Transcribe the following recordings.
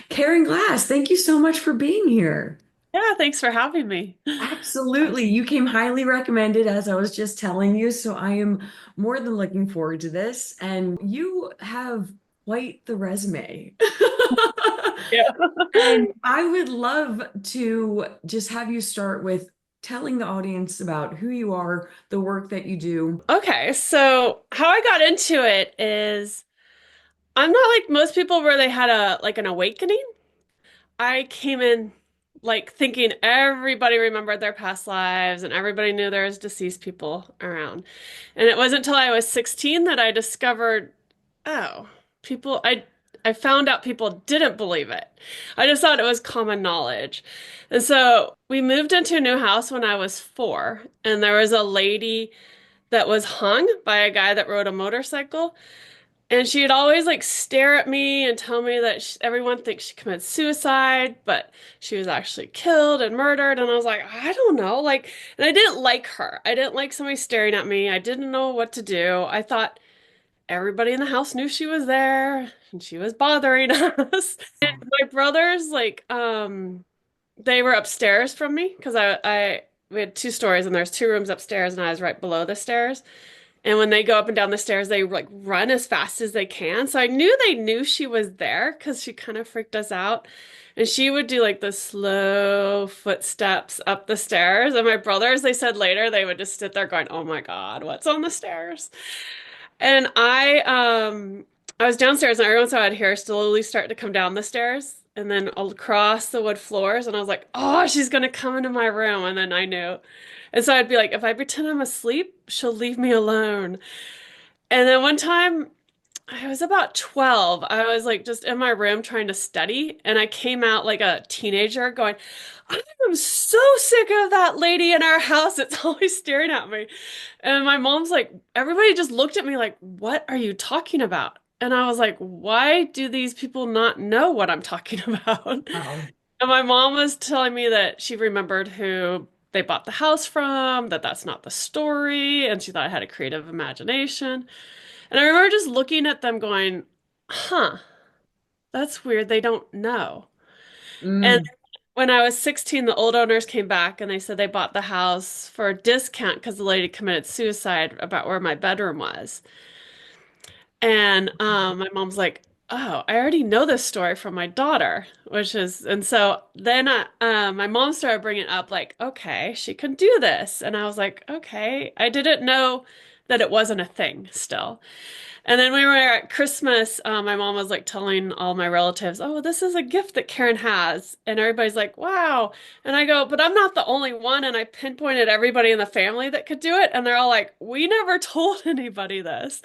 Karen Glass, thank you so much for being here. Yeah, thanks for having me. Absolutely. You came highly recommended, as I was just telling you. So I am more than looking forward to this. And you have quite the resume. Yeah. And I would love to just have you start with telling the audience about who you are, the work that you do. Okay, so how I got into it is I'm not like most people where they had a like an awakening. I came in like thinking everybody remembered their past lives and everybody knew there was deceased people around. And it wasn't until I was 16 that I discovered, oh, people I found out people didn't believe it. I just thought it was common knowledge. And so we moved into a new house when I was 4, and there was a lady that was hung by a guy that rode a motorcycle. And she'd always like stare at me and tell me that everyone thinks she committed suicide, but she was actually killed and murdered. And I was like, I don't know. Like, and I didn't like her. I didn't like somebody staring at me. I didn't know what to do. I thought everybody in the house knew she was there and she was bothering us. My brothers, like, they were upstairs from me because we had 2 stories and there's 2 rooms upstairs and I was right below the stairs. And when they go up and down the stairs, they like run as fast as they can. So I knew they knew she was there because she kind of freaked us out. And she would do like the slow footsteps up the stairs. And my brothers, they said later, they would just sit there going, "Oh my God, what's on the stairs?" And I was downstairs and every once in a while I'd hear her slowly start to come down the stairs and then across the wood floors. And I was like, "Oh, she's gonna come into my room." And then I knew. And so I'd be like, if I pretend I'm asleep, she'll leave me alone. And then one time, I was about 12. I was like just in my room trying to study, and I came out like a teenager going, I am so sick of that lady in our house. It's always staring at me. And my mom's like, everybody just looked at me like, what are you talking about? And I was like, why do these people not know what I'm talking about? Wow. And my mom was telling me that she remembered who they bought the house from, that that's not the story, and she thought I had a creative imagination. And I remember just looking at them going, huh, that's weird. They don't know. And Mm. when I was 16, the old owners came back and they said they bought the house for a discount because the lady committed suicide about where my bedroom was. And my mom's like, "Oh, I already know this story from my daughter," which is, and so then my mom started bringing up like, "Okay, she can do this," and I was like, "Okay." I didn't know that it wasn't a thing still. And then we were at Christmas. My mom was like telling all my relatives, "Oh, this is a gift that Karen has." And everybody's like, "Wow." And I go, "But I'm not the only one." And I pinpointed everybody in the family that could do it. And they're all like, "We never told anybody this."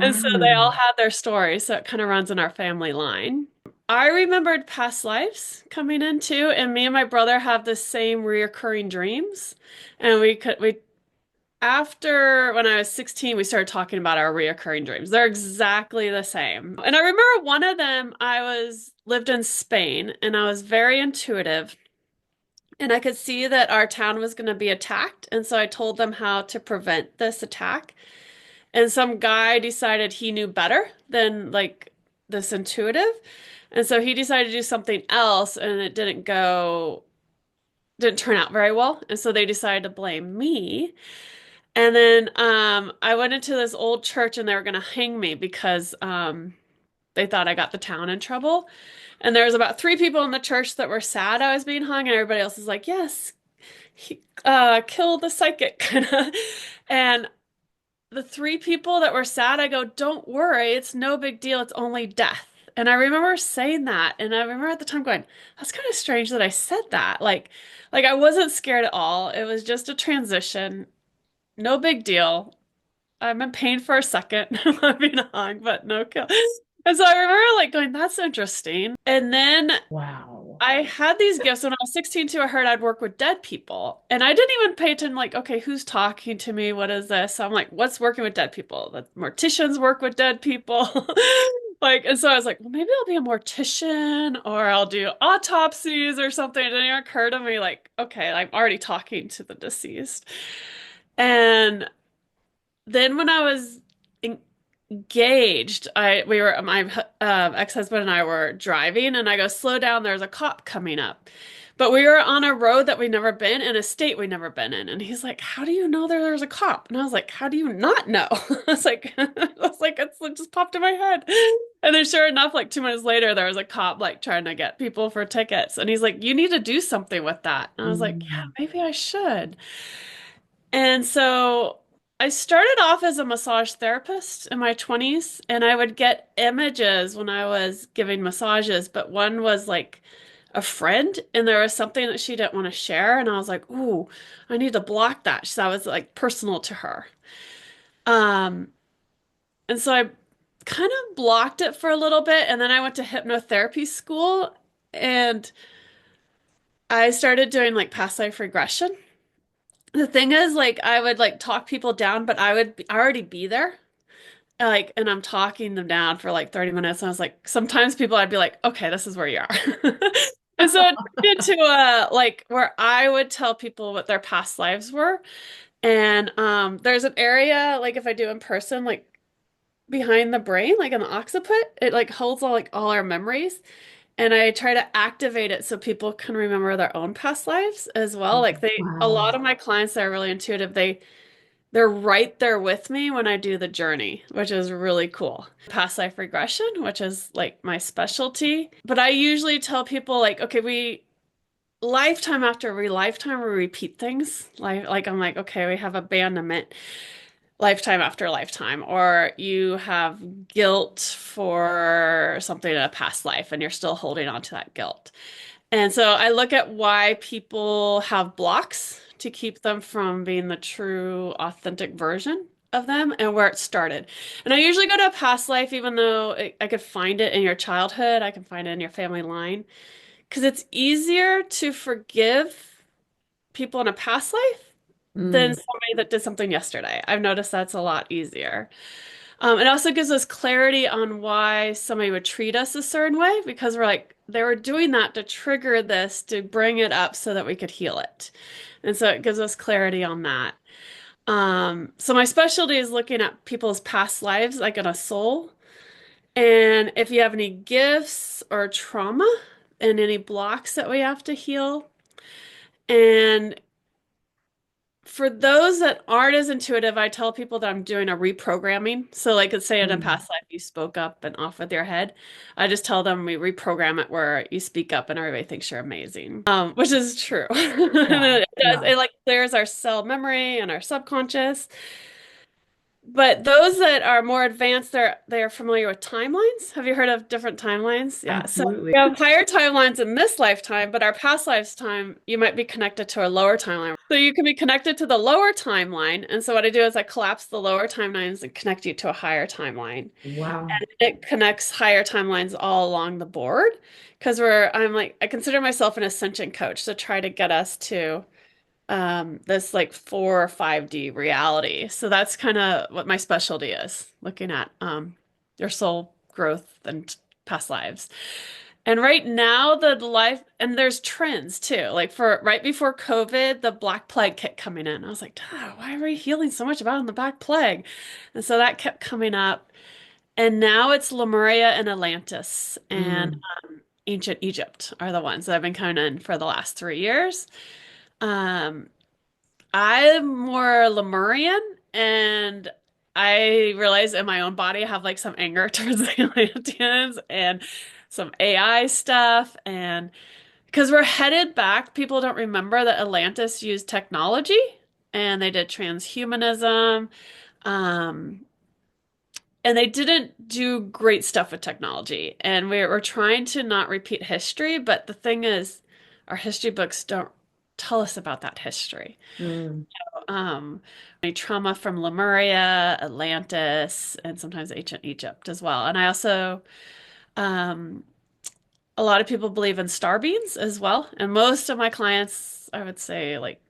And so they all Wow. had their stories. So it kind of runs in our family line. I remembered past lives coming in too. And me and my brother have the same reoccurring dreams. And we after when I was 16, we started talking about our reoccurring dreams. They're exactly the same. And I remember one of them, I was lived in Spain and I was very intuitive and I could see that our town was going to be attacked. And so I told them how to prevent this attack. And some guy decided he knew better than like this intuitive. And so he decided to do something else and it didn't turn out very well. And so they decided to blame me. And then I went into this old church and they were going to hang me because they thought I got the town in trouble. And there was about 3 people in the church that were sad I was being hung, and everybody else is like, yes, he kill the psychic kind of. And the 3 people that were sad, I go, don't worry, it's no big deal, it's only death. And I remember saying that, and I remember at the time going, that's kind of strange that I said that. Like I wasn't scared at all. It was just a transition. No big deal. I'm in pain for a second. I'm being hung, but no kill. And so I remember like going, that's interesting. And then Wow. I had these gifts when I was 16 too. I heard I'd work with dead people. And I didn't even pay attention, like, okay, who's talking to me? What is this? So I'm like, what's working with dead people? The morticians work with dead people. Like, and so I was like, well, maybe I'll be a mortician or I'll do autopsies or something. It didn't even occur to me, like, okay, I'm already talking to the deceased. And then when I was in gauged. My ex-husband and I were driving, and I go, slow down, there's a cop coming up. But we were on a road that we'd never been in, a state we'd never been in. And he's like, how do you know there's a cop? And I was like, how do you not know? It just popped in my head. And then sure enough, like 2 minutes later, there was a cop like trying to get people for tickets. And he's like, you need to do something with that. And I was like, yeah, Mm. maybe I should. And so I started off as a massage therapist in my 20s, and I would get images when I was giving massages, but one was like a friend, and there was something that she didn't want to share, and I was like, "Ooh, I need to block that." So that was like personal to her. Um, and so I kind of blocked it for a little bit, and then I went to hypnotherapy school, and I started doing like past life regression. The thing is, like, I would like talk people down, but I already be there. Like, and I'm talking them down for like 30 minutes. And I was like, sometimes people I'd be like, okay, this is where you are. And so it turned into like where I would tell people what their past lives were. And there's an area, like if I do in person, like behind the brain, like in the occiput, it like holds all our memories. And I try to activate it so people can remember their own past lives as well. Like a Wow. lot of my clients that are really intuitive, they're right there with me when I do the journey, which is really cool. Past life regression, which is like my specialty. But I usually tell people like, okay, we lifetime after lifetime, we repeat things. Like I'm like, okay, we have abandonment lifetime after lifetime, or you have guilt for something in a past life and you're still holding on to that guilt. And so I look at why people have blocks to keep them from being the true, authentic version of them and where it started. And I usually go to a past life, even though I could find it in your childhood, I can find it in your family line, because it's easier to forgive people in a past life than Mm. somebody that did something yesterday. I've noticed that's a lot easier. It also gives us clarity on why somebody would treat us a certain way because we're like, they were doing that to trigger this, to bring it up so that we could heal it. And so it gives us clarity on that. So my specialty is looking at people's past lives, like in a soul. And if you have any gifts or trauma and any blocks that we have to heal. And for those that aren't as intuitive, I tell people that I'm doing a reprogramming. So, like, let's say in a Mm. past life you spoke up and off with your head. I just tell them we reprogram it where you speak up and everybody thinks you're amazing, which is true. And Yeah. it does, Yeah. it like clears our cell memory and our subconscious. But those that are more advanced, they're familiar with timelines. Have you heard of different timelines? Yeah. So Absolutely. we have higher timelines in this lifetime, but our past lifetime, you might be connected to a lower timeline. So you can be connected to the lower timeline. And so what I do is I collapse the lower timelines and connect you to a higher timeline. Wow. It connects higher timelines all along the board because I'm like, I consider myself an ascension coach to try to get us to this like 4 or 5D reality. So that's kind of what my specialty is, looking at your soul growth and past lives. And right now the life and there's trends too. Like for right before COVID, the Black Plague kept coming in. I was like, why are we healing so much about in the Black Plague? And so that kept coming up. And now it's Lemuria and Atlantis and Mm. ancient Egypt are the ones that have been coming in for the last 3 years. Um, I'm more Lemurian, and I realize in my own body I have like some anger towards the Atlanteans and some AI stuff. And because we're headed back, people don't remember that Atlantis used technology and they did transhumanism. Um, and they didn't do great stuff with technology. And we're trying to not repeat history, but the thing is, our history books don't tell us about that history. Mm. um, any trauma from Lemuria, Atlantis, and sometimes ancient Egypt as well. And I also, um, a lot of people believe in star beings as well. And most of my clients, I would say, like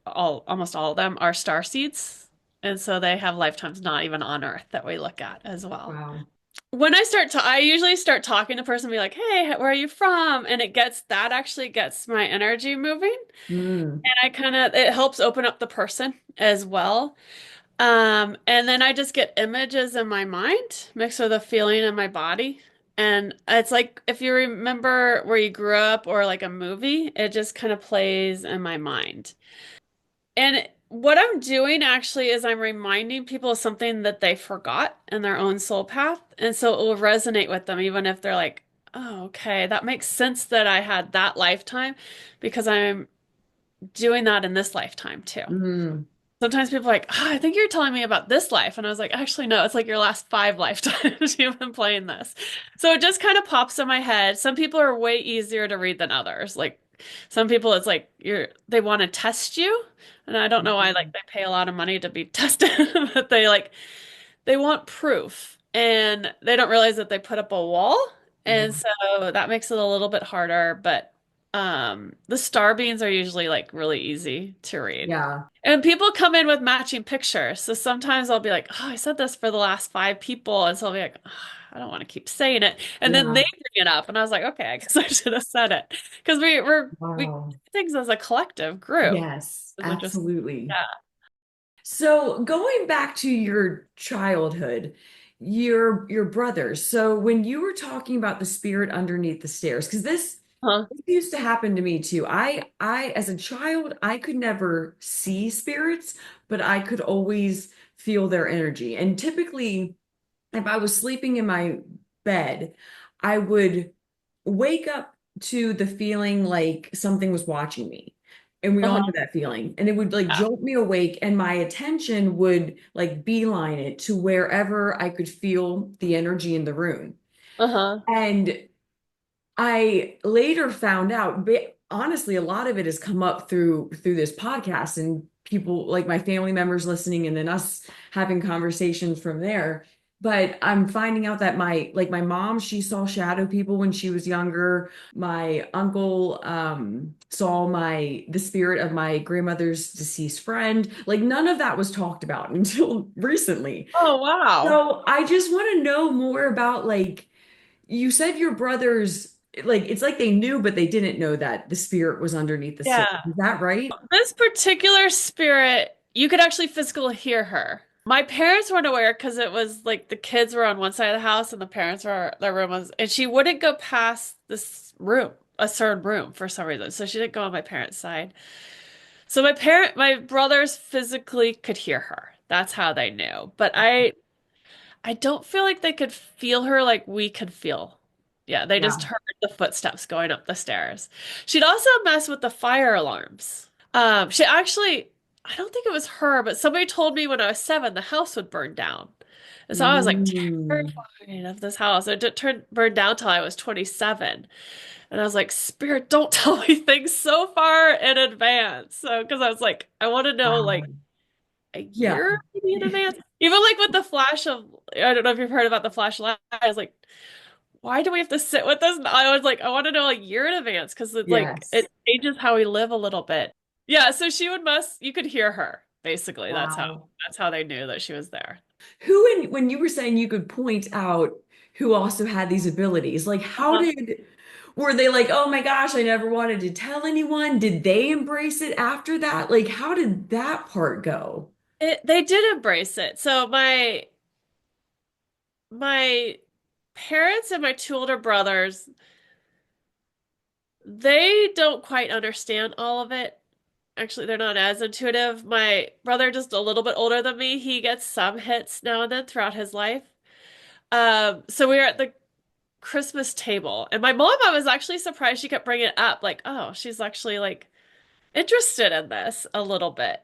almost all of them are star seeds. And so they have lifetimes not even on Earth that we look at as well. Wow. When I usually start talking to a person, be like, "Hey, where are you from?" And that actually gets my energy moving. Mm. And it helps open up the person as well. And then I just get images in my mind mixed with a feeling in my body. And it's like if you remember where you grew up or like a movie, it just kind of plays in my mind. And what I'm doing actually is I'm reminding people of something that they forgot in their own soul path. And so it will resonate with them, even if they're like, oh, okay, that makes sense that I had that lifetime because I'm doing that in this lifetime too. Mm, Sometimes people are like, oh, I think you're telling me about this life. And I was like, actually, no, it's like your last 5 lifetimes you've been playing this. So it just kind of pops in my head. Some people are way easier to read than others. Like some people, it's like they want to test you. And I don't know why, like they pay a lot of money to be tested, but they want proof and they don't realize that they put up a wall. yeah. And so that makes it a little bit harder, but the star beans are usually like really easy to read. Yeah. And people come in with matching pictures. So sometimes I'll be like, oh, I said this for the last 5 people. And so I'll be like, oh, I don't want to keep saying it. And then they Yeah. bring it up. And I was like, okay, I guess I should have said it. Because we do Wow. things as a collective group. Yes, Isn't just, absolutely. yeah. So going back to your childhood, your brothers. So when you were talking about the spirit underneath the stairs, because Huh? this used to happen to me too. I as a child, I could never see spirits, but I could always feel their energy. And typically, if I was sleeping in my bed, I would wake up to the feeling like something was watching me. And we all Uh-huh. know that feeling. And it would like Yeah. jolt me awake, and my attention would like beeline it to wherever I could feel the energy in the room. Uh-huh. And I later found out, honestly, a lot of it has come up through this podcast and people like my family members listening and then us having conversations from there. But I'm finding out that my mom, she saw shadow people when she was younger. My uncle saw the spirit of my grandmother's deceased friend. Like none of that was talked about until recently. Oh, wow. So I just want to know more about like you said your brothers, like it's like they knew, but they didn't know that the spirit was underneath the stairs. Yeah. Is that right? This particular spirit, you could actually physically hear her. My parents weren't aware because it was like the kids were on one side of the house and the parents were their room was, and she wouldn't go past this room, a certain room for some reason. So she didn't go on my parents' side. So my brothers physically could hear her. That's how they knew. But I don't feel like they could feel her like we could feel. Yeah, they just Yeah. heard the footsteps going up the stairs. She'd also mess with the fire alarms. She actually, I don't think it was her, but somebody told me when I was 7 the house would burn down. And so I was like Mm. terrified of this house. It didn't burn down till I was 27. And I was like, Spirit, don't tell me things so far in advance. So, because I was like, I want to know like Wow. a Yeah. year maybe in advance. Even like with the flash of, I don't know if you've heard about the flashlight. I was like, why do we have to sit with this? And I was like, I want to know a year in advance because it's like Yes. it changes how we live a little bit. Yeah, so she would you could hear her, basically. Wow. That's how they knew that she was there. When you were saying you could point out who also had these abilities, like Uh-huh. were they like, oh my gosh, I never wanted to tell anyone? Did they embrace it after that? Like, how did that part go? They did embrace it. So my parents and my 2 older brothers, they don't quite understand all of it. Actually, they're not as intuitive. My brother, just a little bit older than me, he gets some hits now and then throughout his life. So we were at the Christmas table, and my mom, I was actually surprised she kept bringing it up, like, oh, she's actually like interested in this a little bit.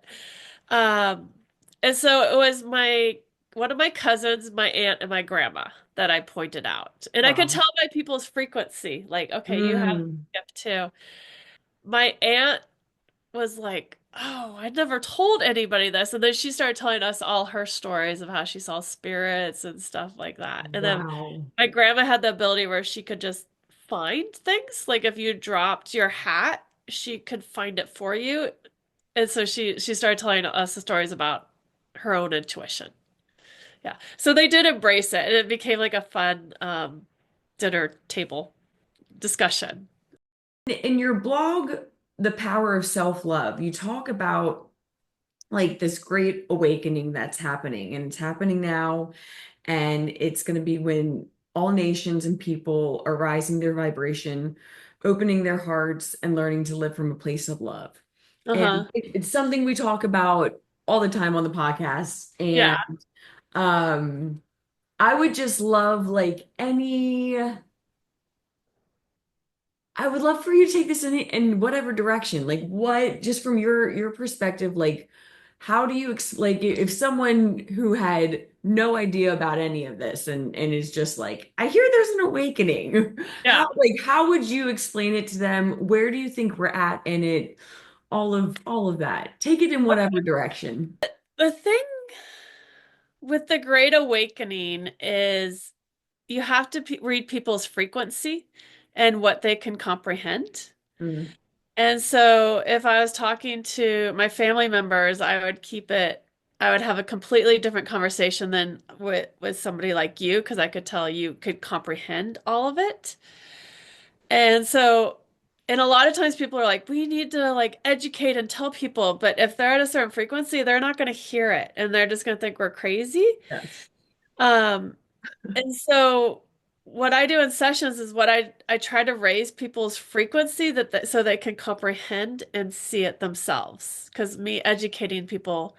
Um, and so it was my one of my cousins, my aunt, and my grandma that I pointed out, and I could Wow. tell by people's frequency, like, okay, you have Mm. a gift too. My aunt was like, "Oh, I never told anybody this." And then she started telling us all her stories of how she saw spirits and stuff like that. And then Wow. my grandma had the ability where she could just find things. Like if you dropped your hat, she could find it for you. And so she started telling us the stories about her own intuition. Yeah. So they did embrace it, and it became like a fun dinner table discussion. In your blog, The Power of Self-Love, you talk about like this great awakening that's happening, and it's happening now, and it's going to be when all nations and people are rising their vibration, opening their hearts, and learning to live from a place of love. And Uh-huh. it's something we talk about all the time on the podcast. Yeah. And um, I would just love like any I would love for you to take this in whatever direction. Like what, just from your perspective, like how do you like if someone who had no idea about any of this and is just like, I hear there's an awakening. Yeah. How would you explain it to them? Where do you think we're at in it? All of that. Take it in whatever direction. The thing with the Great Awakening is you have to read people's frequency and what they can comprehend. Mm, And so if I was talking to my family members, I would have a completely different conversation than with somebody like you, because I could tell you could comprehend all of it. And so, and a lot of times people are like, we need to like educate and tell people, but if they're at a certain frequency, they're not going to hear it and they're just going to think we're crazy. yes. Um, and so what I do in sessions is I try to raise people's frequency so they can comprehend and see it themselves. Because me educating people,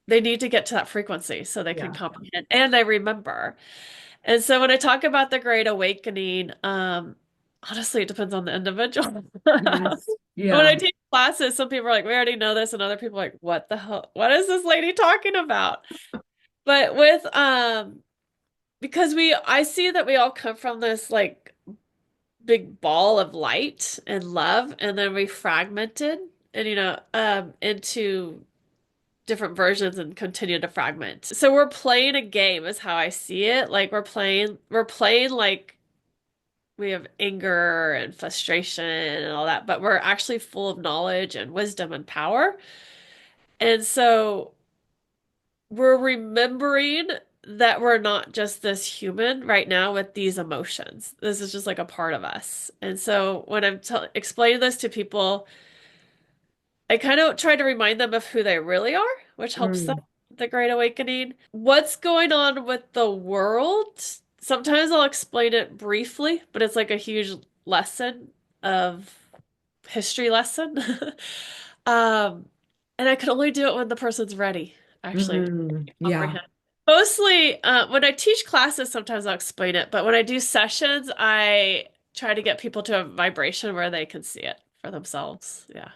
they need to get to that frequency so they can Yeah. comprehend and they remember. And so when I talk about the Great Awakening, honestly, it depends on the individual. Yes. When Yeah. I teach classes, some people are like, we already know this, and other people are like, what the hell? What is this lady talking about? But with because I see that we all come from this like big ball of light and love, and then we fragmented and into different versions and continue to fragment. So we're playing a game is how I see it. Like we're playing like we have anger and frustration and all that, but we're actually full of knowledge and wisdom and power. And so we're remembering that we're not just this human right now with these emotions. This is just like a part of us. And so when I'm explaining this to people, I kind of try to remind them of who they really are, which helps them Mm, with the Great Awakening. What's going on with the world? Sometimes I'll explain it briefly, but it's like a huge lesson of history lesson. Um, and I can only do it when the person's ready, actually, yeah. comprehend. Mostly, when I teach classes, sometimes I'll explain it, but when I do sessions, I try to get people to a vibration where they can see it for themselves. Yeah.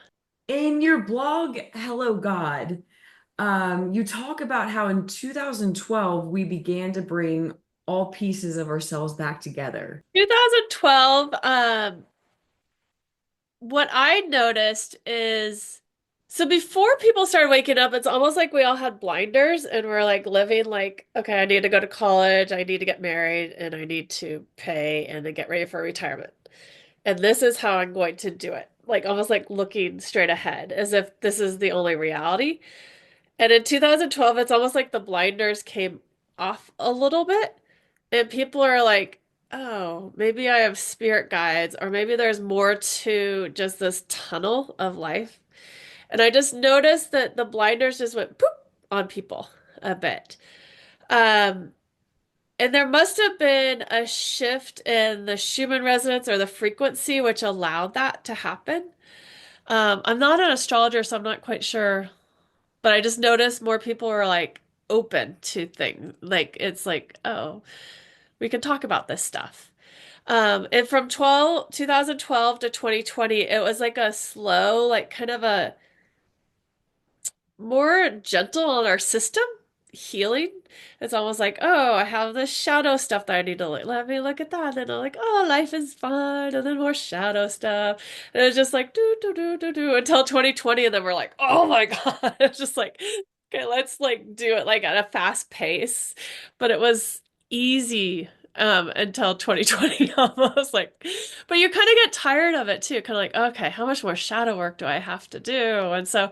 In your blog, Hello God, you talk about how in 2012 we began to bring all pieces of ourselves back together. 2012, what I noticed is so before people started waking up, it's almost like we all had blinders and we're like living like, okay, I need to go to college, I need to get married, and I need to pay and then get ready for retirement. And this is how I'm going to do it. Like almost like looking straight ahead as if this is the only reality. And in 2012, it's almost like the blinders came off a little bit, and people are like, oh, maybe I have spirit guides, or maybe there's more to just this tunnel of life. And I just noticed that the blinders just went poop on people a bit. Um, and there must have been a shift in the Schumann resonance or the frequency, which allowed that to happen. I'm not an astrologer, so I'm not quite sure, but I just noticed more people are like open to things. Like it's like, oh, we can talk about this stuff. And from 2012 to 2020, it was like a slow, like kind of a more gentle on our system healing. It's almost like, oh, I have this shadow stuff that I need to look. Let me look at that. And I'm like, oh, life is fun. And then more shadow stuff. And it's just like do do do do do until 2020, and then we're like, oh my God. It's just like, okay, let's like do it like at a fast pace. But it was easy until 2020 almost like, but you kind of get tired of it too, kind of like, okay, how much more shadow work do I have to do? And so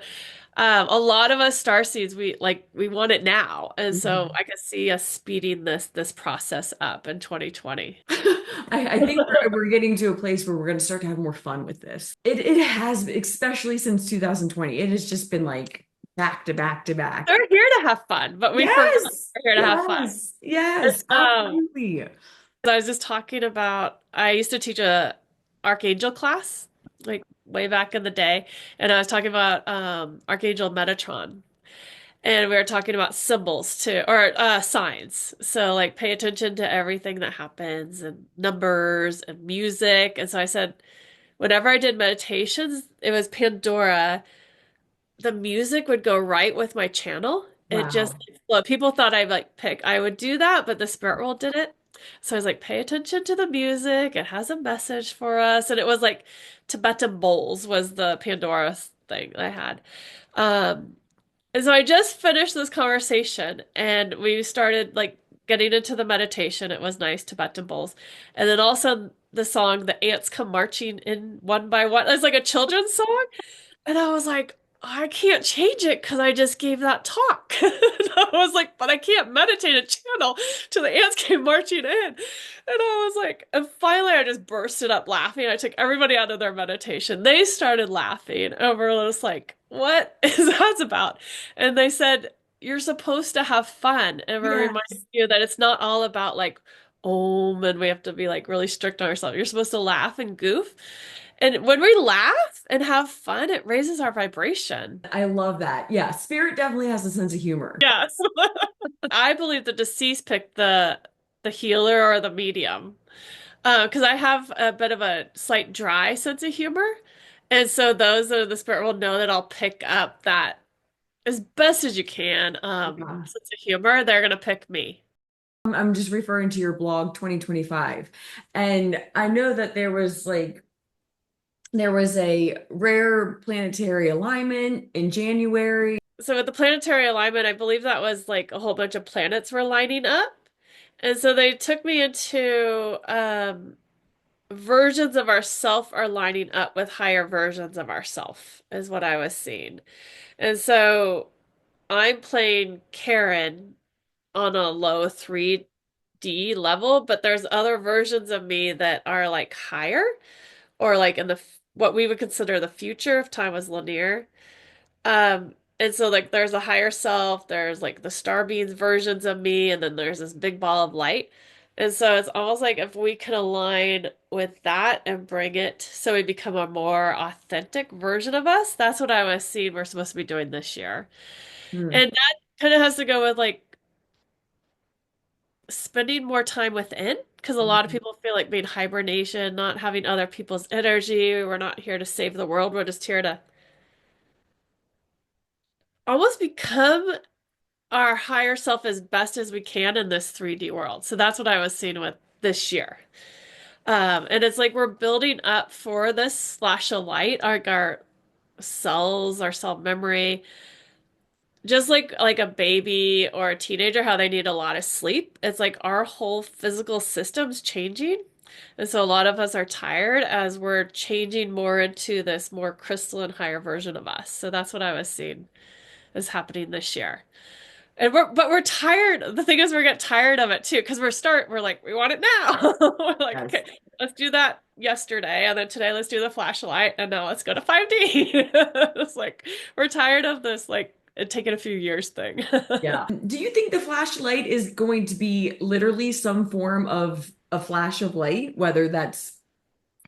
a lot of us starseeds, we want it now, and so Mhm. I can see us speeding this process up in 2020. I think we're getting to a place where we're going to start to have more fun with this. It has, especially since 2020. It has just been like back to back to back. They're here to have fun, but we forgot Yes, we're here to have fun. yes, yes, Um, absolutely. I was just talking about, I used to teach a Archangel class, like way back in the day, and I was talking about Archangel Metatron. And we were talking about symbols too, or signs. So like pay attention to everything that happens and numbers and music. And so I said, whenever I did meditations, it was Pandora, the music would go right with my channel. It just, Wow. well, people thought I'd like pick, I would do that, but the spirit world did it. So I was like, pay attention to the music. It has a message for us. And it was like Tibetan bowls was the Pandora thing I had. Um, and so I just finished this conversation and we started like getting into the meditation. It was nice, Tibetan bowls. And then also the song, The Ants Come Marching in One by One. It's like a children's song. And I was like, I can't change it because I just gave that talk. And I was like, but I can't meditate a channel till the ants came marching in. And I was like, and finally I just bursted up laughing. I took everybody out of their meditation. They started laughing over this, like, what is that about? And they said, you're supposed to have fun. And we're reminding Yes. you that it's not all about like, and we have to be like really strict on ourselves. You're supposed to laugh and goof. And when we laugh and have fun, it raises our vibration. I love that. Yeah, spirit definitely has a sense of humor. Yes. I believe the deceased picked the healer or the medium. Because I have a bit of a slight dry sense of humor. And so those that are the spirit world know that I'll pick up that as best as you can, Yeah. sense of humor. They're gonna pick me. I'm just referring to your blog 2025. And I know that there was a rare planetary alignment in January. So with the planetary alignment, I believe that was like a whole bunch of planets were lining up. And so they took me into versions of ourself are lining up with higher versions of ourself, is what I was seeing. And so I'm playing Karen on a low 3D level, but there's other versions of me that are like higher or like in the what we would consider the future if time was linear. And so like there's a higher self, there's like the star beings versions of me, and then there's this big ball of light. And so it's almost like if we can align with that and bring it so we become a more authentic version of us, that's what I was seeing we're supposed to be doing this year. Hmm. And that kind of has to go with like spending more time within, because a lot of people feel like being hibernation, not having other people's energy. We're not here to save the world. We're just here to almost become our higher self as best as we can in this 3D world. So that's what I was seeing with this year. And it's like we're building up for this flash of light, our cells, our cell memory, just like a baby or a teenager, how they need a lot of sleep. It's like our whole physical system's changing. And so a lot of us are tired as we're changing more into this more crystalline, higher version of us. So that's what I was seeing is happening this year. And we're tired. The thing is we get tired of it too, because we're like, we want it now. We're like, Yes. okay, let's do that yesterday, and then today let's do the flashlight, and now let's go to 5D. It's like we're tired of this like it taking a few years thing. Yeah. Do you think the flashlight is going to be literally some form of a flash of light, whether that's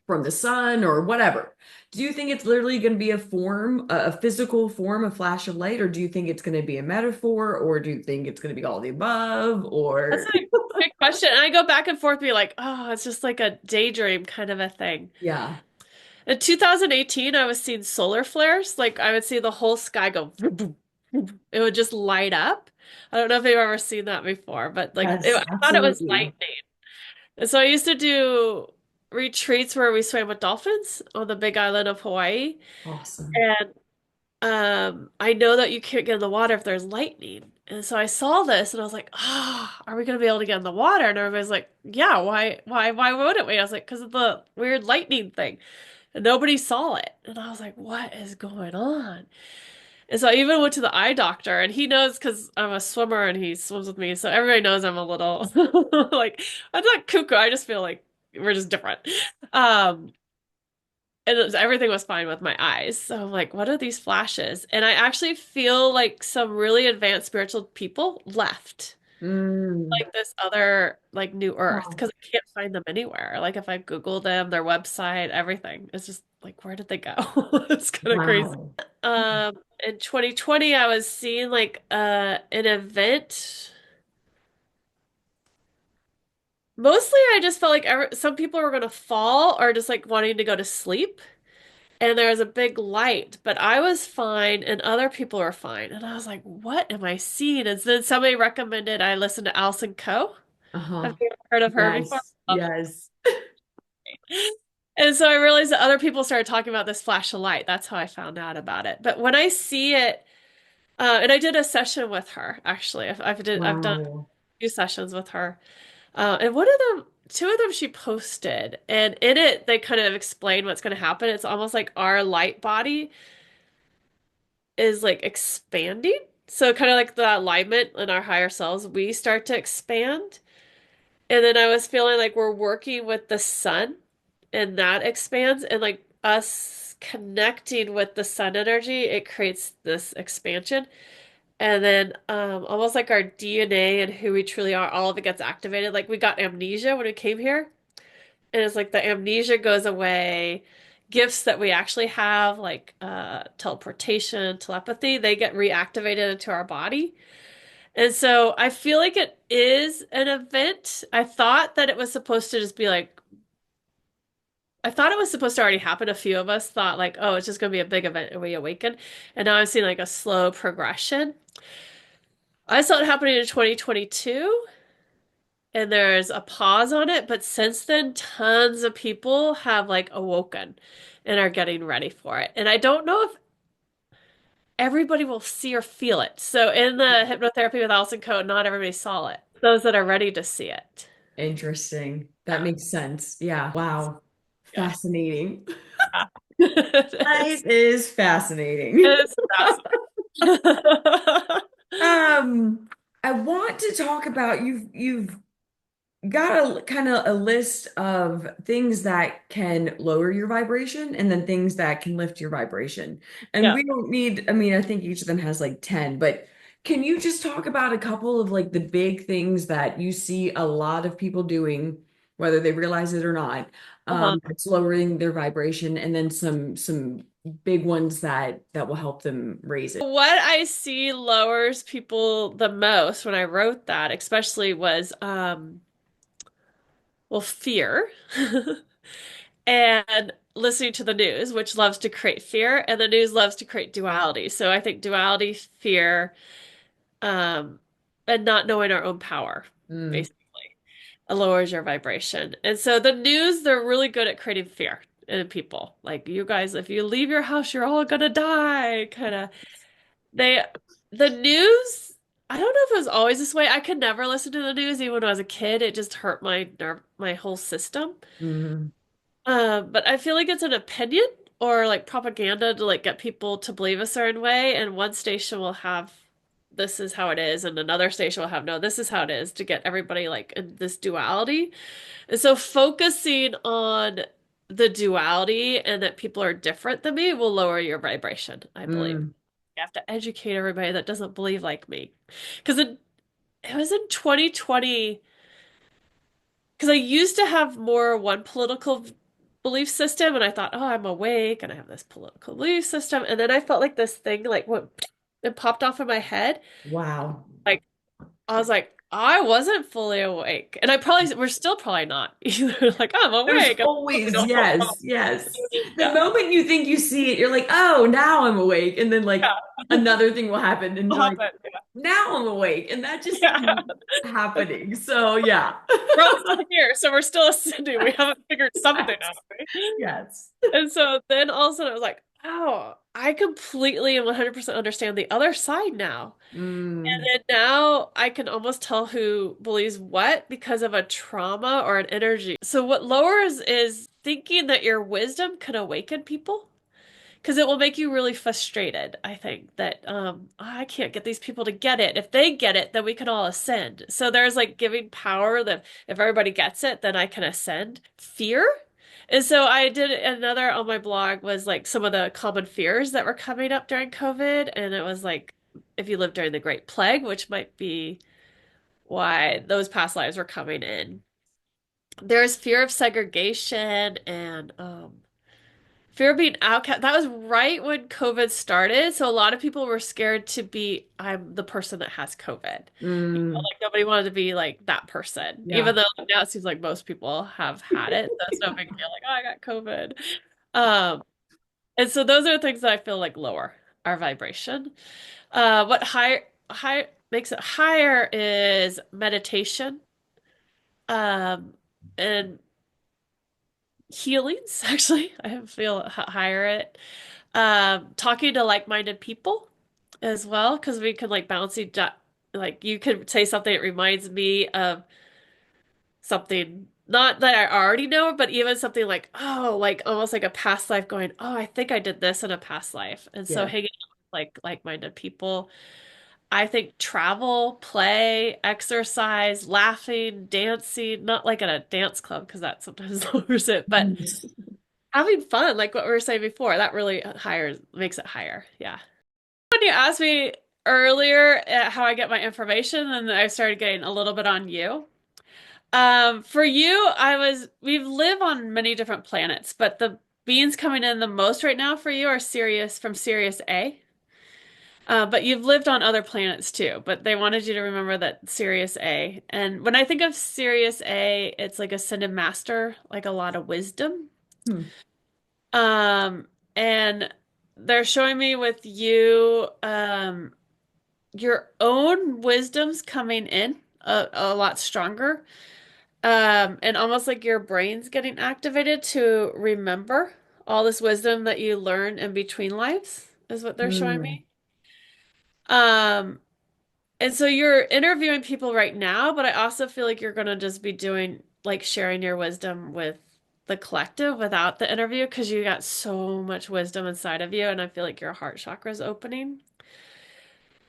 from the sun or whatever? Do you think it's literally going to be a form, a physical form of flash of light, or do you think it's going to be a metaphor, or do you think it's going to be all the above, That's or a good question. And I go back and forth, be like, oh, it's just like a daydream kind of a thing. yeah. In 2018, I was seeing solar flares. Like I would see the whole sky go, vroom, vroom, vroom. It would just light up. I don't know if you've ever seen that before, but Yes, I thought it was absolutely. lightning. And so I used to do retreats where we swam with dolphins on the big island of Hawaii. Awesome. And I know that you can't get in the water if there's lightning. And so I saw this and I was like, ah, are we gonna be able to get in the water? And everybody's like, yeah, why wouldn't we? I was like, because of the weird lightning thing. And nobody saw it. And I was like, what is going on? And so I even went to the eye doctor and he knows because I'm a swimmer and he swims with me. So everybody knows I'm a little like I'm not cuckoo. I just feel like we're just different. Um everything was fine with my eyes. So I'm like, what are these flashes? And I actually feel like some really advanced spiritual people left. Mm. Like this other like new earth Wow. because I can't find them anywhere. Like if I Google them, their website, everything, it's just like where did they go? It's kind of crazy. Wow. In 2020, I was seeing like an event. Mostly, I just felt like some people were gonna fall or just like wanting to go to sleep. And there was a big light, but I was fine and other people were fine. And I was like, what am I seeing? And then somebody recommended I listen to Alison Co. Have Uh-huh. you ever heard of her before? Yes. Yes. And so I realized that other people started talking about this flash of light. That's how I found out about it. But when I see it, and I did a session with her, actually. I've done a Wow. few sessions with her. And one of them, two of them she posted. And in it, they kind of explain what's going to happen. It's almost like our light body is like expanding. So kind of like the alignment in our higher selves, we start to expand. And then I was feeling like we're working with the sun and that expands and like us connecting with the sun energy, it creates this expansion. And then almost like our DNA and who we truly are, all of it gets activated. Like we got amnesia when we came here. And it's like the amnesia goes away. Gifts that we actually have, like teleportation, telepathy, they get reactivated into our body. And so I feel like it is an event. I thought that it was supposed to just be like, I thought it was supposed to already happen. A few of us thought like, oh, it's just going to be a big event and we awaken. And now I'm seeing like a slow progression. I saw it happening in 2022 and there's a pause on it, but since then, tons of people have like awoken and are getting ready for it. And I don't know if everybody will see or feel it. So in the hypnotherapy with Alison Coe, not everybody saw it. Those that are ready to see it. Interesting. That makes sense. Yeah. Wow. Yeah. Fascinating. It is. Life is fascinating. It is fascinating. Um, I want to talk about you've got a kind of a list of things that can lower your vibration and then things that can lift your vibration. And Yeah. we don't need, I mean, I think each of them has like 10, but can you just talk about a couple of like the big things that you see a lot of people doing, whether they realize it or not, Uh-huh. it's lowering their vibration and then some big ones that will help them raise it. What I see lowers people the most when I wrote that, especially was well, fear. And listening to the news, which loves to create fear, and the news loves to create duality. So I think duality, fear, um, and not knowing our own power, Mm, basically, lowers your vibration. And so the news, they're really good at creating fear in people. Like you guys, if you leave your house, you're all gonna die, kind of. They, the news, I don't know if it was always this way. I could never listen to the news, even when I was a kid. It just hurt my nerve, my whole system. mm, But I feel like it's an opinion or like propaganda to like get people to believe a certain way, and one station will have this is how it is, and another station will have no, this is how it is to get everybody like in this duality. And so focusing on the duality and that people are different than me will lower your vibration, I believe. mm. You have to educate everybody that doesn't believe like me. Because it was in 2020. Because I used to have more one political belief system, and I thought, oh, I'm awake, and I have this political belief system, and then I felt like this thing, like what it popped off in my head. Wow. Like I was like, I wasn't fully awake, and I probably we're still probably not either. Like I'm There's awake, I'm totally always, not. yes, yes. The Yeah, moment you think you see it, you're like, oh, now I'm awake. And then like yeah, another thing will happen and you're it'll like, happen. now I'm awake. And that just Yeah, keeps happening. So yeah. we're all still here, so we're still ascending. We haven't figured something Yes. out. Right? Yes. And so then all of a sudden I was like, oh, I completely and 100% understand the other side now. And Mm, then now I can almost tell who believes what because of a trauma or an energy. So what lowers is thinking that your wisdom can awaken people because it will make you really frustrated. I think that I can't get these people to get it. If they get it, then we can all ascend. So there's like giving power that if everybody gets it, then I can ascend. Fear. And so I did another on my blog was like some of the common fears that were coming up during COVID. And it was like if you lived during the Great Plague, which might be why those past lives were coming in. There's fear of segregation and fear of being outcast. That was right when COVID started. So a lot of people were scared to be, I'm the person that has COVID. Mm, Like nobody wanted to be like that person, yeah. even though like, now it seems like most people have had it. So it's no big deal. Like, oh, I got COVID. Um, and so those are things that I feel like lower our vibration. What high makes it higher is meditation, um, and healings, actually. I feel higher it. Talking to like-minded people as well, because we can like bounce each like you could say something that reminds me of something not that I already know, but even something like, oh, like almost like a past life going, oh, I think I did this in a past life. And so Yeah. hanging out with like-minded people. I think travel, play, exercise, laughing, dancing, not like at a dance club because that sometimes lowers it, but having fun, like what we were saying before, that really higher makes it higher. Yeah. When you asked me earlier how I get my information, and I started getting a little bit on you. For you, we live on many different planets, but the beings coming in the most right now for you are Sirius from Sirius A. But you've lived on other planets too, but they wanted you to remember that Sirius A. And when I think of Sirius A, it's like ascended master, like a lot of wisdom. Hmm. Um, and they're showing me with you, your own wisdom's coming in a lot stronger. And almost like your brain's getting activated to remember all this wisdom that you learn in between lives, is what they're showing Hmm. me. Um, and so you're interviewing people right now, but I also feel like you're gonna just be doing like sharing your wisdom with the collective without the interview because you got so much wisdom inside of you, and I feel like your heart chakra is opening.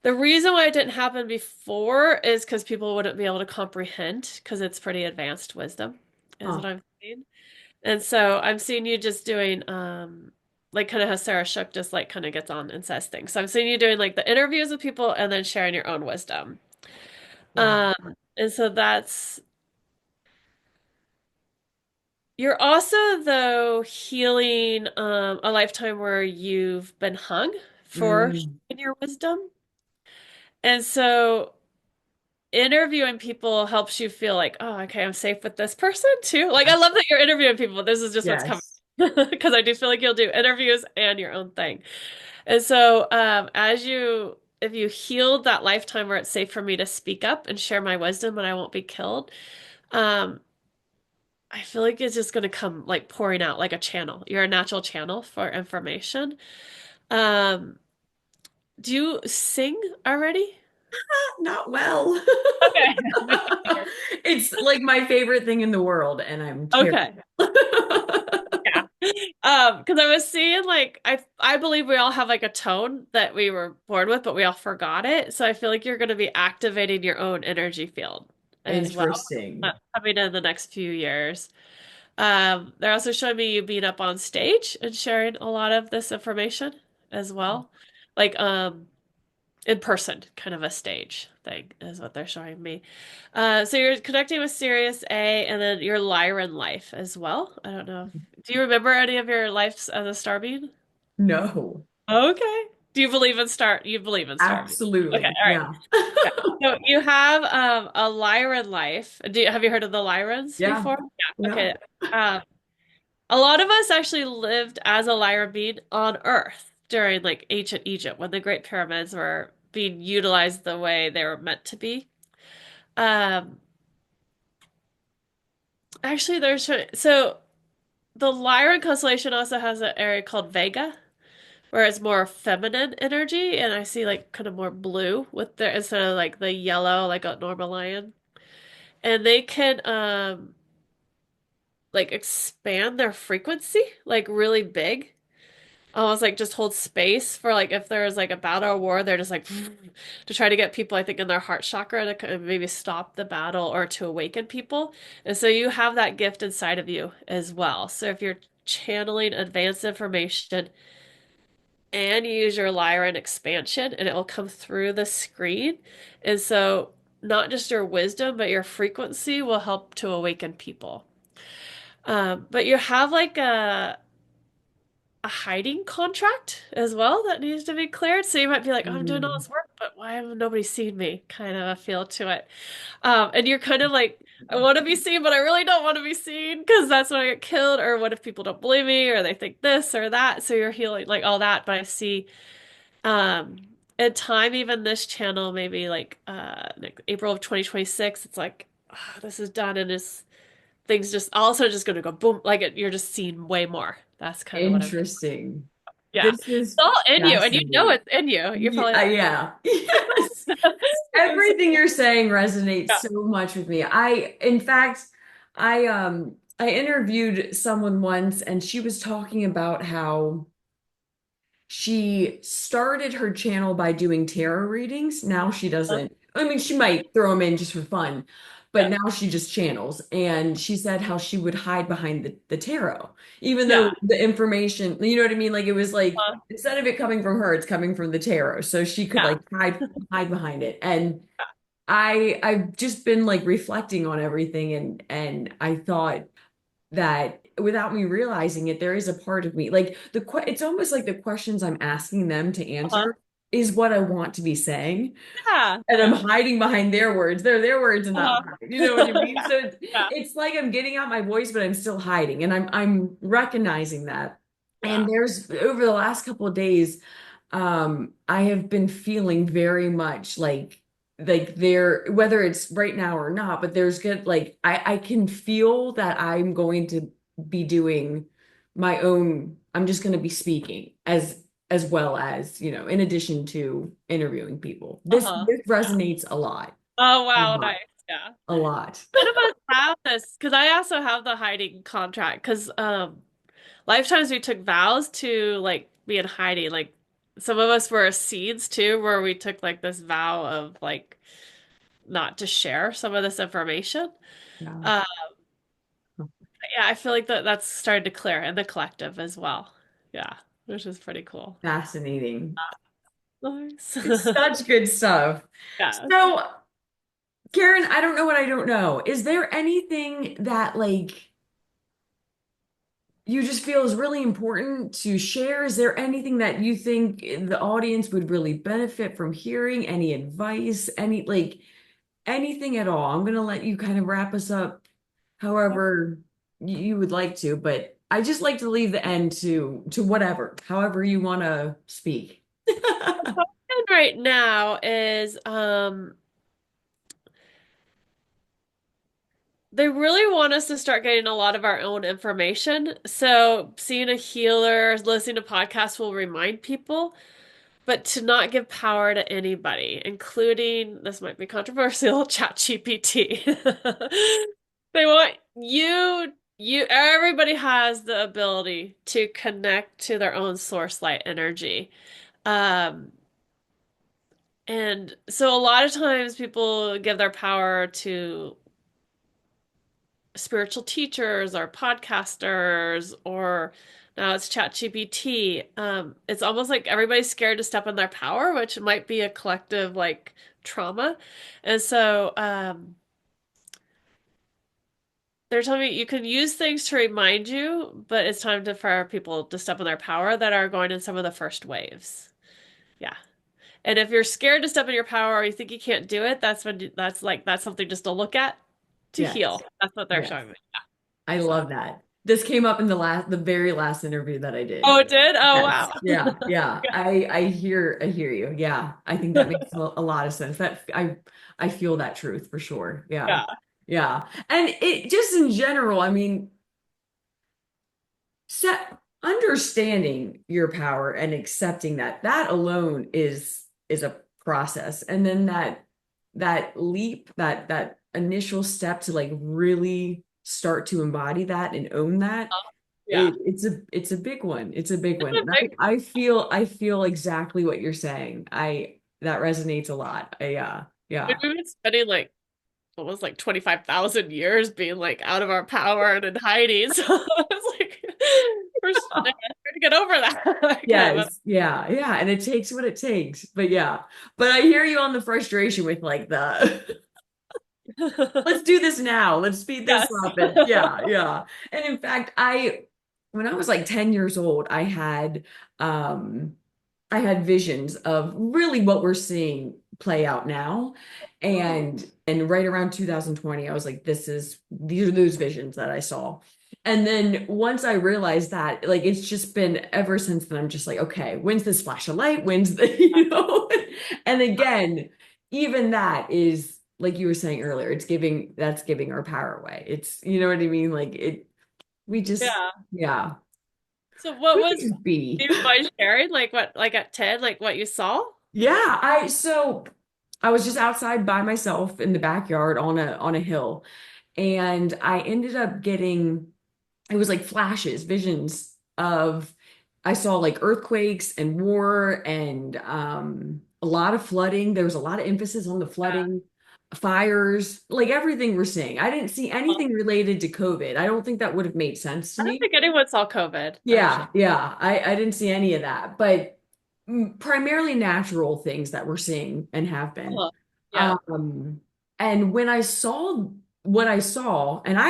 The reason why it didn't happen before is because people wouldn't be able to comprehend because it's pretty advanced wisdom, is what Huh. I'm saying. And so I'm seeing you just doing like kind of how Sarah Shook just like kind of gets on and says things. So I'm seeing you doing like the interviews with people and then sharing your own wisdom. Wow. And so you're also though healing a lifetime where you've been hung for Mm. sharing your wisdom. And so interviewing people helps you feel like, oh, okay, I'm safe with this person too. Like I love that you're interviewing people. This is just what's coming. Yes. Because I do feel like you'll do interviews and your own thing. And so, if you healed that lifetime where it's safe for me to speak up and share my wisdom and I won't be killed, um, I feel like it's just going to come like pouring out like a channel. You're a natural channel for information. Um, do you sing already? Not well. Okay. It's like my favorite thing in the world, and I'm terrible. Okay. Yeah. Because I was seeing like I believe we all have like a tone that we were born with, but we all forgot it. So I feel like you're going to be activating your own energy field as well, Interesting. coming in the next few years. They're also showing me you being up on stage and sharing a lot of this information as well, like in person, kind of a stage thing is what they're showing me. So you're connecting with Sirius A and then your Lyran life as well. I don't know. Do you remember any of your lives as a star being? No, Okay. Do you believe in star? You believe in star being? Okay. absolutely. All right. Yeah. Yeah. So you have a Lyran life. Have you heard of the Lyrans Yeah. before? Yeah. Yeah. Okay. Um, a lot of us actually lived as a Lyran being on Earth during like ancient Egypt when the Great Pyramids were being utilized the way they were meant to be. Um, actually, so the Lyran constellation also has an area called Vega, where it's more feminine energy, and I see like kind of more blue with their instead of like the yellow like a normal lion, and they can like expand their frequency like really big. almost like just hold space for like if there's like a battle or war, they're just like to try to get people, I think, in their heart chakra to kind of maybe stop the battle or to awaken people. And so you have that gift inside of you as well. So if you're channeling advanced information and you use your Lyran expansion and it will come through the screen. And so not just your wisdom, but your frequency will help to awaken people. But you have like a hiding contract as well that needs to be cleared. So you might be like, oh, I'm doing all Mm. this work, but why have nobody seen me? Kind of a feel to it. And you're kind of like, I want to be seen, but I really don't want to be seen because that's when I get killed. Or what if people don't believe me or they think this or that? So you're healing like all that. But I see um in time, even this channel, maybe like April of 2026, it's like, ah, this is done and it's things just also just gonna go boom, like you're just seeing way more. That's kind of what I'm Interesting. yeah. This It's is all in you, and you know fascinating. it's in you. You're probably Yeah, like, yeah. Yes. it's Everything you're saying resonates yeah. so much with me. In fact, I interviewed someone once and she was talking about how she started her channel by doing tarot readings. Now she doesn't. I mean, she might throw them in just for fun, but Yeah. now she just channels. And she said how she would hide behind the tarot, even though Yeah. the information, you know what I mean? Like it was like Uh, instead of it coming from her, it's coming from the tarot. So she could yeah. like hide behind it. And I've just been like reflecting on everything and I thought that without me realizing it, there is a part of me like it's almost like the questions I'm asking them to Uh-huh. answer is what I want to be saying. Yeah. And I'm hiding behind their words. They're their words and not Uh-huh. mine. You know what I mean? Yeah. So Yeah. it's like I'm getting out my voice, but I'm still hiding. And I'm recognizing that. And Yeah. there's over the last couple of days, I have been feeling very much like there, whether it's right now or not, but there's good like I can feel that I'm going to be doing my own, I'm just going to be speaking as well as, in addition to interviewing people. This Uh-huh. this resonates a lot. Oh A wow, lot. nice. Yeah. A lot. None of us have this because I also have the hiding contract because lifetimes we took vows to like be in hiding. Like some of us were seeds too, where we took like this vow of like not to share some of this information. Yeah. Uh, yeah, I feel like that's started to clear in the collective as well. Yeah, which is pretty cool. Fascinating. Nice. It's such good stuff. Yeah. So, Karen, I don't know what I don't know. Is there anything that like you just feel is really important to share? Is there anything that you think the audience would really benefit from hearing? Any advice? Any like anything at all? I'm gonna let you kind of wrap us up however you would like to, but I just like to leave the end to whatever, however you want to speak. And right now is they really want us to start getting a lot of our own information. So seeing a healer, listening to podcasts will remind people, but to not give power to anybody, including, this might be controversial, ChatGPT. They want everybody has the ability to connect to their own source light energy. Um, and so a lot of times people give their power to spiritual teachers or podcasters or now it's ChatGPT. It's almost like everybody's scared to step in their power, which might be a collective like trauma. And so they're telling me you can use things to remind you, but it's time for people to step in their power that are going in some of the first waves. Yeah. And if you're scared to step in your power or you think you can't do it, that's something just to look at to heal. Yes. That's what they're Yes. showing me. I So. love that. This came up in the very last interview that I did. Oh, it did? Oh, Yes. wow. Yeah. Yeah. I hear you. Yeah. I think that makes a lot of sense. I feel that truth for sure. Yeah. Yeah. Yeah. And it just in general, I mean, set understanding your power and accepting that alone is a process. And then that leap, that initial step to like really start to embody that and own that Yeah. it's a big one. It's a big It's one. a And big, I feel exactly what you're saying. I That resonates a lot. we've Yeah. been spending like almost like 25,000 years being like out of our power and in hiding. So it's like we're trying to get over that kind of Yes, yeah, yeah. And it takes what it takes. But yeah. But I hear you on the frustration with like the a let's do this now. Let's speed this yes. up. And yeah, yeah. And in fact, when I was like 10 years old, um I had visions of really what we're seeing play out now. And right around 2020, I was like, these are those visions that I saw. And then once I realized that, like it's just been ever since then, I'm just like, okay, when's this flash of light? When's the, And again, even that is like you were saying earlier, that's giving our power away. It's, you know what I mean? Like we just, Yeah. yeah, So what we was, could just be. do you mind sharing like what like at 10, like what you saw? Yeah, I was just outside by myself in the backyard on a hill, and I ended up getting it was like flashes, visions of I saw like earthquakes and war and a lot of flooding. There was a lot of emphasis on the Yeah. flooding, fires, like everything we're seeing. I didn't see anything related to COVID. I don't think that would have made sense to I don't me. think anyone saw COVID, Yeah, actually. yeah. I didn't see any of that, but primarily natural things that we're seeing and have been. Uh-huh. Yeah. Um, and when I saw what I saw, and I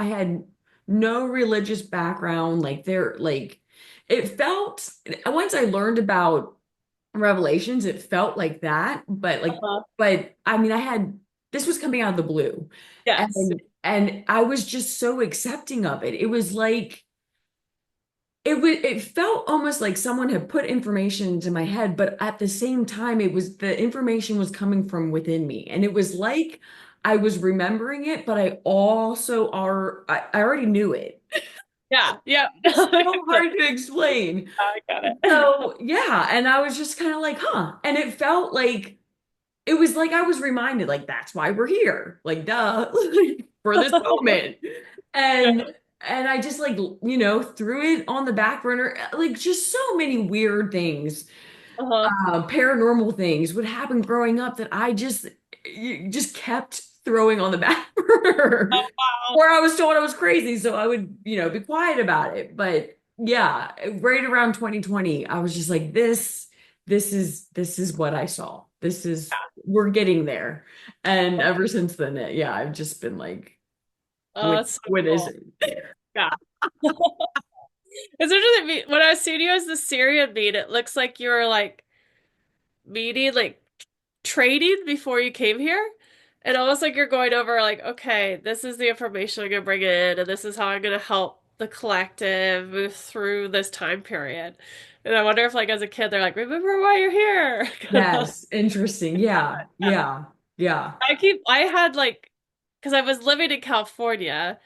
had no religious background, it felt, once I learned about Revelations, it felt like that, Uh-huh. but I mean, this was coming out of the blue, Yes. and I was just so accepting of it. It was like, it felt almost like someone had put information into my head, but at the same time, the information was coming from within me. And it was like I was remembering it, but I already knew it. Yeah. Yeah. It's I so got hard to explain. it. So yeah, and I was just kind of like, huh. And it was like I was reminded, like, that's why we're here. Like, duh, for this moment. Yeah. And I just threw it on the back burner. Like just so many weird things, Uh-huh. paranormal things would happen growing up that you just kept throwing on the back burner. Oh, wow. Or I was told I was crazy, so I would, be quiet about it. But yeah, right around 2020, I was just like, this is what I saw. We're getting there. And ever since then, yeah, I've just been like, Oh, that's so what is cool. it? Yeah. It's interesting. When I seen you as the Syrian bead, it looks like you were like meeting, like trading before you came here. And almost like you're going over, like, okay, this is the information I'm gonna bring in, and this is how I'm gonna help the collective move through this time period. And I wonder if, like, as a kid, they're like, remember why you're here. Yes, interesting. Yeah, yeah, yeah. I had like, because I was living in California,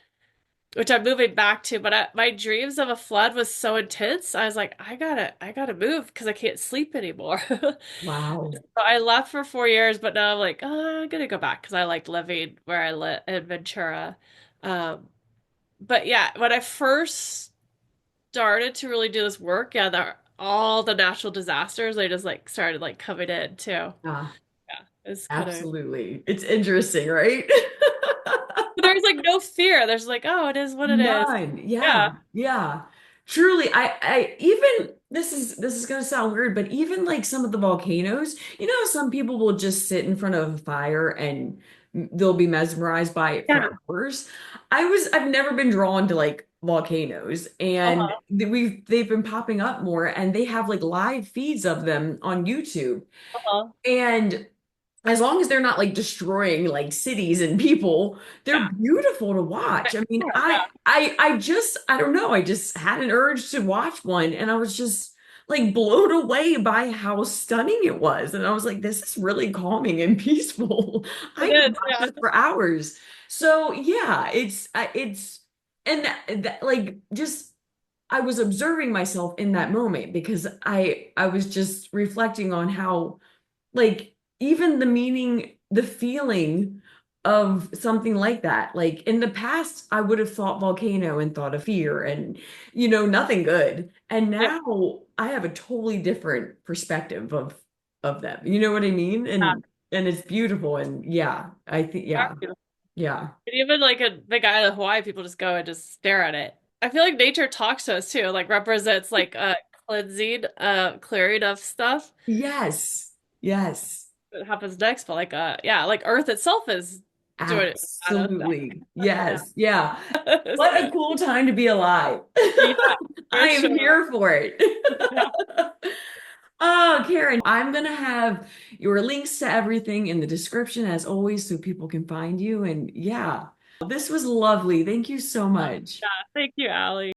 which I'm moving back to, but my dreams of a flood was so intense. I was like, I gotta move because I can't sleep anymore. Wow. I left for 4 years, but now I'm like, oh, I'm gonna go back because I like living where I live in Ventura. Um, but yeah, when I first started to really do this work, yeah, all the natural disasters, they just like started like coming in too. Ah, Yeah, it's kind of. absolutely. It's interesting, right? There's like no fear. There's like, oh, it is what it is. None. Yeah, Yeah. yeah. Truly, I even this is gonna sound weird, but even like some of the volcanoes, some people will just sit in front of a fire and they'll be mesmerized by it for Yeah. hours. I've never been drawn to like volcanoes, and Uh-huh. they've been popping up more, and they have like live feeds of them on YouTube. Uh-huh. And as long as they're not like destroying like cities and people, they're Yeah. beautiful to watch. I mean, Yeah. I don't know, I just had an urge to watch one, and I was just like blown away by how stunning it was. And I was like, this is really calming and peaceful. It I could is. watch Yeah. this for hours. So yeah, and that like just I was observing myself in that moment because I was just reflecting on how like even the feeling of something like that. Like in the past, I would have thought volcano and thought of fear and, nothing good. And Yeah. now I have a totally different perspective of them. You know what I mean? And it's beautiful. And yeah, I think yeah, yeah. And even like a big island of Hawaii, people just go and just stare at it. I feel like nature talks to us too, like represents like a cleansing, clearing of stuff Yes. Yes. that happens next. But like yeah, like Earth itself is doing it at us. Absolutely. Yes. Yeah. What a So cool time to be alive. yeah, I for am sure. here for it. Yeah. Oh, Karen, I'm going to have your links to everything in the description as always so people can find you. And yeah, this was lovely. Thank you so much. Yeah. Thank you, Allie.